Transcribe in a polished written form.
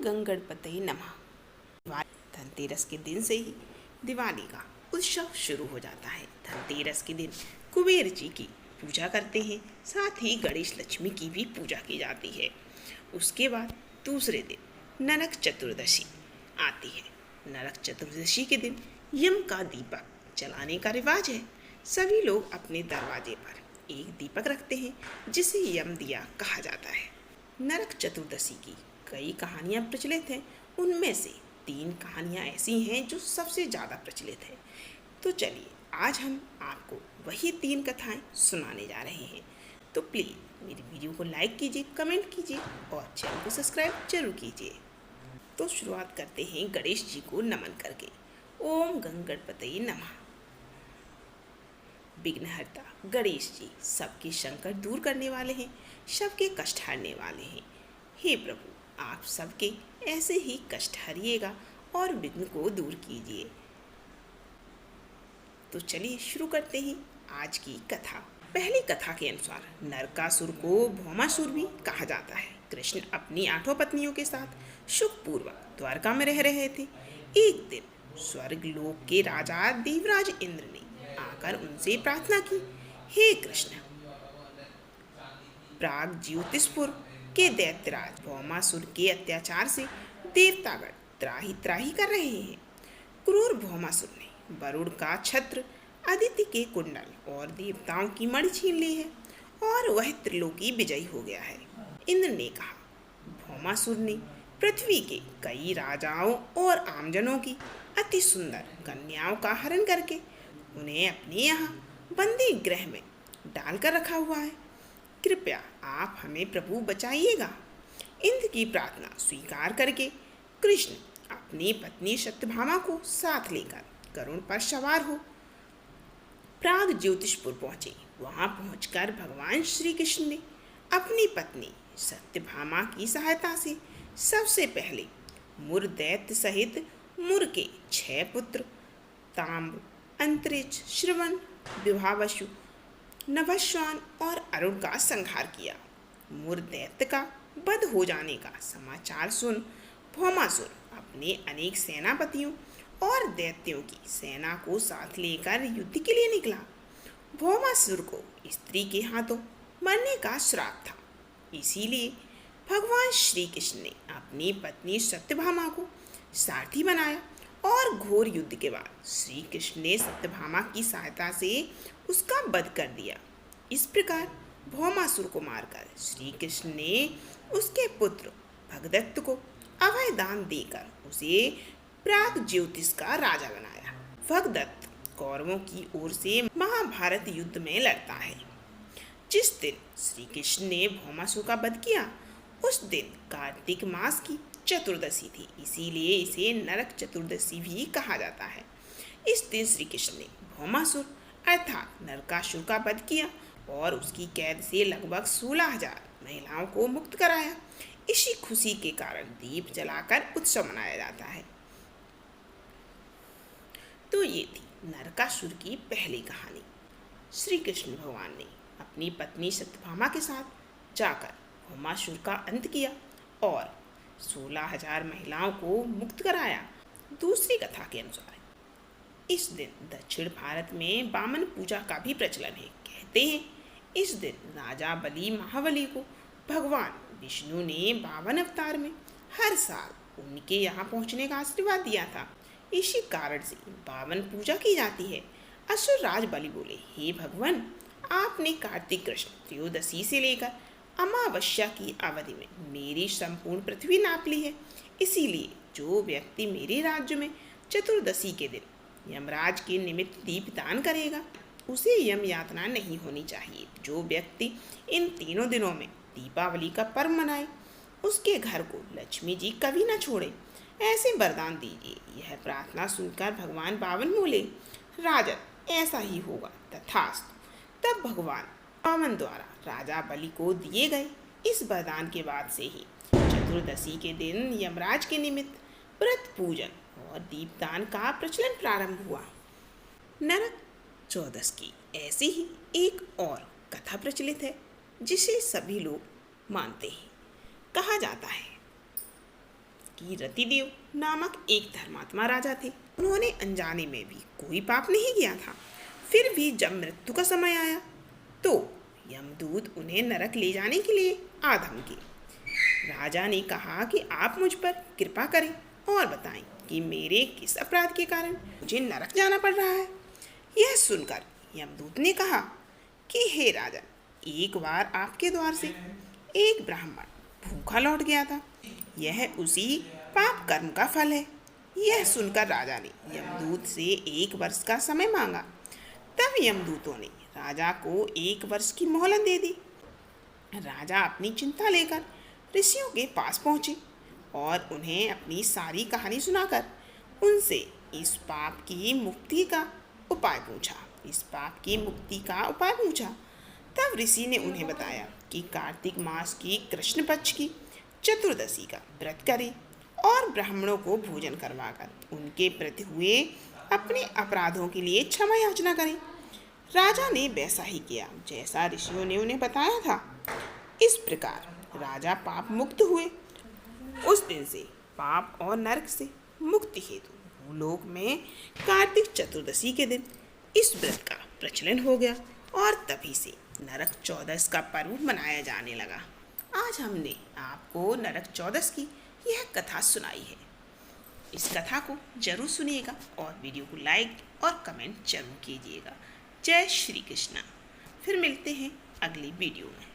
गं गणपतये नमः। धनतेरस के दिन से ही दिवाली का उत्सव शुरू हो जाता है। धनतेरस के दिन कुबेर जी की पूजा करते हैं, साथ ही गणेश लक्ष्मी की भी पूजा की जाती है। उसके बाद दूसरे दिन नरक चतुर्दशी आती है। नरक चतुर्दशी के दिन यम का दीपक जलाने का रिवाज है। सभी लोग अपने दरवाजे पर एक दीपक रखते हैं, जिसे यम दिया कहा जाता है। नरक चतुर्दशी की कई कहानियाँ प्रचलित हैं। उनमें से 3 कहानियाँ ऐसी हैं जो सबसे ज़्यादा प्रचलित है। तो चलिए आज हम आपको वही 3 कथाएं सुनाने जा रहे हैं। तो प्लीज़ मेरी वीडियो को लाइक कीजिए, कमेंट कीजिए और चैनल को सब्सक्राइब जरूर कीजिए। तो शुरुआत करते हैं गणेश जी को नमन करके। ओम गं गणपतये नमः। विघ्नहर्ता गणेश जी सबके संकट दूर करने वाले हैं, सबके कष्ट हरने वाले हैं। हे प्रभु, आप सबके ऐसे ही कष्ट हरिएगा और विघ्न को दूर कीजिए। तो चलिए शुरू करते हैं आज की कथा। पहली कथा के अनुसार नरकासुर को भौमासुर भी कहा जाता है। कृष्ण अपनी 8 पत्नियों के साथ सुखपूर्वक द्वारका में रह रहे थे। एक दिन स्वर्ग लोक के राजा देवराज इंद्र ने आकर उनसे प्रार्थना की, हे कृष्ण, प्राग ज्योतिषपुर के दैत्यराज भौमासुर के अत्याचार से देवतागण त्राही त्राही कर रहे हैं। क्रूर भौमासुर ने वरुण का छत्र, अदिति के कुंडल और देवताओं की मणि छीन ली है और वह त्रिलोकी विजयी हो गया है। इंद्र ने कहा, भौमासुर ने पृथ्वी के कई राजाओं और आमजनों की अति सुंदर कन्याओं का हरण करके उन्हें अपने यहाँ बंदी गृह में डालकर रखा हुआ है। कृपया आप हमें प्रभु बचाइएगा। इंद्र की प्रार्थना स्वीकार करके कृष्ण अपनी पत्नी सत्यभामा को साथ लेकर गरुड़ पर सवार हो प्राग ज्योतिषपुर पहुंचे। वहां पहुंचकर भगवान श्री कृष्ण ने अपनी पत्नी सत्यभामा की सहायता से सबसे पहले मुर दैत्य सहित मुर के 6 पुत्र ताम्र, अंतरिक्ष, श्रवण, विभावसु, नभस्वान और अरुण का संहार किया। मुर दैत्य का वध हो जाने का समाचार सुन भौमासुर अपने अनेक सेनापतियों और दैत्यों की सेना को साथ लेकर युद्ध के लिए निकला। भौमासुर को स्त्री के हाथों मरने का श्राप था, इसीलिए भगवान श्री कृष्ण ने अपनी पत्नी सत्यभामा को सारथी बनाया और घोर युद्ध के बाद श्री कृष्ण ने सत्यभामा की सहायता से उसका वध कर दिया। इस प्रकार भौमासुर को मारकर श्री कृष्ण ने उसके पुत्र भगदत्त को अभय दान देकर उसे प्राग ज्योतिष का राजा बनाया। भगदत्त कौरवों की ओर से महाभारत युद्ध में लड़ता है। जिस दिन श्री कृष्ण ने भौमासुर का वध किया उस दिन कार्तिक मास की चतुर्दशी थी, इसीलिए इसे नरक चतुर्दशी भी कहा जाता है। इस दिन श्री कृष्ण ने भौमासुर अर्थात नरकासुर का वध किया और उसकी कैद से लगभग 16,000 महिलाओं को मुक्त कराया। इसी खुशी के कारण दीप जलाकर उत्सव मनाया जाता है। तो ये थी नरकासुर की पहली कहानी। श्री कृष्ण भगवान ने अपनी पत्नी सत्यभामा के साथ जाकर भौमासुर का अंत किया और 16,000 महिलाओं को मुक्त कराया। दूसरी कथा के अनुसार इस दिन दक्षिण भारत में वामन पूजा का भी प्रचलन है। कहते हैं इस दिन राजा बलि महाबली को भगवान विष्णु ने 52 अवतार में हर साल उनके यहाँ पहुँचने का आशीर्वाद दिया था। इसी कारण से वामन पूजा की जाती है। असुर राज बलि बोले, हे भगवान, आपने कार्तिक कृष्ण त्रयोदशी से लेकर अमावस्या की अवधि में मेरी संपूर्ण पृथ्वी नाप ली है, इसीलिए जो व्यक्ति मेरे राज्य में चतुर्दशी के दिन यमराज के निमित्त दीप दान करेगा उसे यम यातना नहीं होनी चाहिए। जो व्यक्ति इन 3 दिनों में दीपावली का पर्व मनाए उसके घर को लक्ष्मी जी कभी न छोड़े, ऐसे वरदान दीजिए। यह प्रार्थना सुनकर भगवान वामन बोले, राजन ऐसा ही होगा, तथास्तु। तब भगवान वामन द्वारा राजा बलि को दिए गए इस वरदान के बाद से ही चतुर्दशी के दिन यमराज के निमित्त व्रत पूजन और दीपदान का प्रचलन प्रारंभ हुआ। नरक चौदस की ऐसी ही एक और कथा प्रचलित है जिसे सभी लोग मानते हैं। कहा जाता है कि रतिदेव नामक एक धर्मात्मा राजा थे। उन्होंने अनजाने में भी कोई पाप नहीं किया था। फिर भी जब मृत्यु का समय आया तो यमदूत उन्हें नरक ले जाने के लिए आ धमके। राजा ने कहा कि आप मुझ पर कृपा करें और बताएं कि मेरे किस अपराध के कारण मुझे नरक जाना पड़ रहा है। यह सुनकर यमदूत ने कहा कि हे राजन, एक बार आपके द्वार से एक ब्राह्मण भूखा लौट गया था। यह उसी पाप कर्म का फल है। यह सुनकर राजा ने यमदूत से 1 वर्ष का समय मांगा। तब यमदूतों ने राजा को 1 वर्ष की मोहलत दे दी। राजा अपनी चिंता लेकर ऋषियों के पास पहुँचे और उन्हें अपनी सारी कहानी सुनाकर उनसे इस पाप की मुक्ति का उपाय पूछा। तब ऋषि ने उन्हें बताया कि कार्तिक मास की कृष्ण पक्ष की चतुर्दशी का व्रत करें और ब्राह्मणों को भोजन करवाकर उनके प्रति हुए अपने अपराधों के लिए क्षमा याचना करें। राजा ने वैसा ही किया जैसा ऋषियों ने उन्हें बताया था। इस प्रकार राजा पाप मुक्त हुए। उस दिन से पाप और नरक से मुक्ति हेतु भूलोक में कार्तिक चतुर्दशी के दिन इस व्रत का प्रचलन हो गया और तभी से नरक चौदस का पर्व मनाया जाने लगा। आज हमने आपको नरक चौदस की यह कथा सुनाई है। इस कथा को जरूर सुनिएगा और वीडियो को लाइक और कमेंट जरूर कीजिएगा। जय श्री कृष्णा। फिर मिलते हैं अगली वीडियो में।